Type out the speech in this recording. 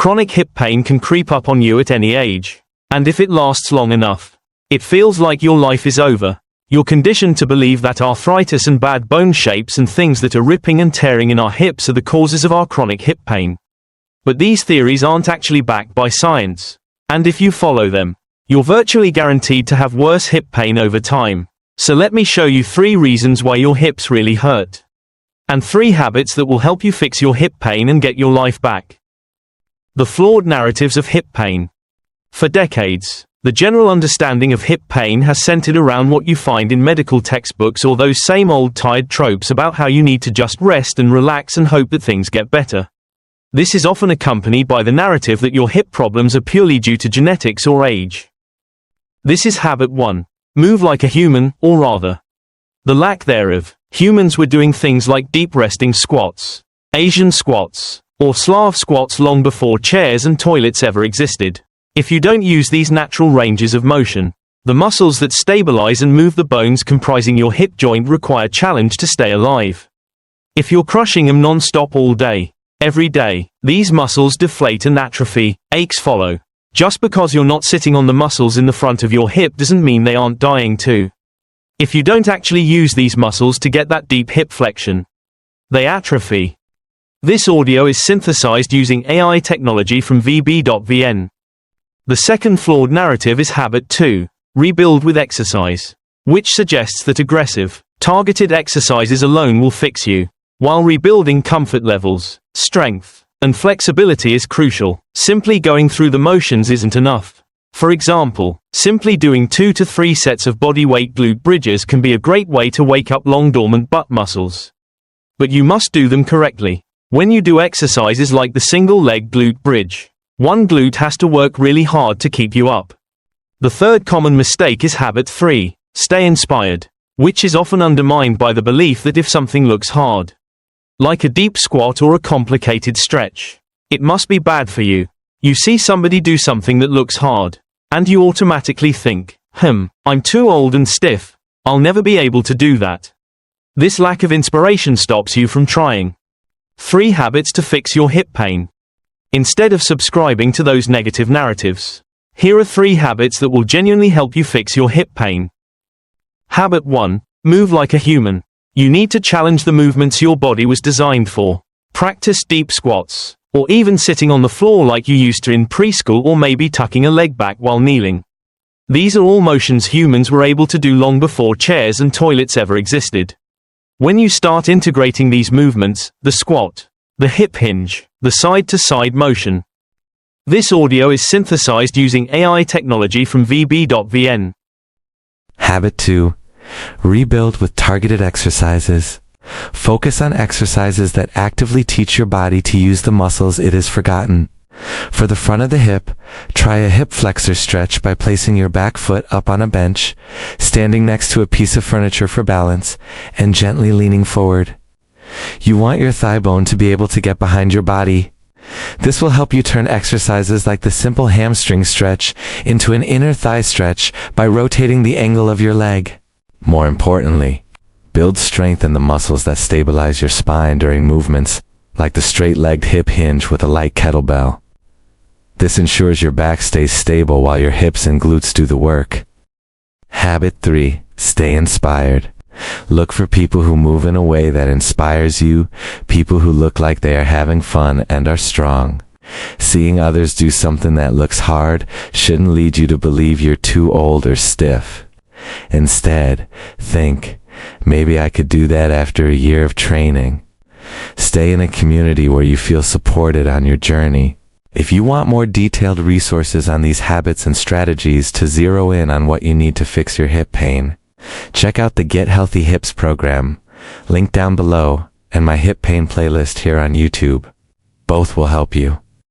Chronic hip pain can creep up on you at any age. And if it lasts long enough, it feels like your life is over. You're conditioned to believe that arthritis and bad bone shapes and things that are ripping and tearing in our hips are the causes of our chronic hip pain. But these theories aren't actually backed by science. And if you follow them, you're virtually guaranteed to have worse hip pain over time. So let me show you 3 reasons why your hips really hurt. And 3 habits that will help you fix your hip pain and get your life back. The flawed narratives of hip pain. For decades, the general understanding of hip pain has centered around what you find in medical textbooks or those same old tired tropes about how you need to just rest and relax and hope that things get better. This is often accompanied by the narrative that your hip problems are purely due to genetics or age. This is habit 1. Move like a human, or rather, the lack thereof. Humans were doing things like deep resting squats, Asian squats, or Slav squats long before chairs and toilets ever existed. If you don't use these natural ranges of motion, the muscles that stabilize and move the bones comprising your hip joint require challenge to stay alive. If you're crushing them non-stop all day, every day, these muscles deflate and atrophy, aches follow. Just because you're not sitting on the muscles in the front of your hip doesn't mean they aren't dying too. If you don't actually use these muscles to get that deep hip flexion, they atrophy. This audio is synthesized using AI technology from VB.VN. The second flawed narrative is habit 2, rebuild with exercise, which suggests that aggressive, targeted exercises alone will fix you, while rebuilding comfort levels, strength, and flexibility is crucial. Simply going through the motions isn't enough. For example, simply doing 2 to 3 sets of bodyweight glute bridges can be a great way to wake up long dormant butt muscles. But you must do them correctly. When you do exercises like the single leg glute bridge, one glute has to work really hard to keep you up. The third common mistake is habit 3, stay inspired, which is often undermined by the belief that if something looks hard, like a deep squat or a complicated stretch, it must be bad for you. You see somebody do something that looks hard, and you automatically think, I'm too old and stiff, I'll never be able to do that. This lack of inspiration stops you from trying. 3 habits to fix your hip pain. Instead of subscribing to those negative narratives, here are 3 habits that will genuinely help you fix your hip pain. Habit 1. Move like a human. You need to challenge the movements your body was designed for. Practice deep squats, or even sitting on the floor like you used to in preschool, or maybe tucking a leg back while kneeling. These are all motions humans were able to do long before chairs and toilets ever existed. When you start integrating these movements, the squat, the hip hinge, the side-to-side motion. This audio is synthesized using AI technology from VB.VN. Habit 2. Rebuild with targeted exercises. Focus on exercises that actively teach your body to use the muscles it has forgotten. For the front of the hip, try a hip flexor stretch by placing your back foot up on a bench, standing next to a piece of furniture for balance, and gently leaning forward. You want your thigh bone to be able to get behind your body. This will help you turn exercises like the simple hamstring stretch into an inner thigh stretch by rotating the angle of your leg. More importantly, build strength in the muscles that stabilize your spine during movements, like the straight-legged hip hinge with a light kettlebell. This ensures your back stays stable while your hips and glutes do the work. Habit 3. Stay inspired. Look for people who move in a way that inspires you, people who look like they are having fun and are strong. Seeing others do something that looks hard shouldn't lead you to believe you're too old or stiff. Instead, think, maybe I could do that after a year of training. Stay in a community where you feel supported on your journey. If you want more detailed resources on these habits and strategies to zero in on what you need to fix your hip pain, check out the Get Healthy Hips program, link down below, and my hip pain playlist here on YouTube. Both will help you.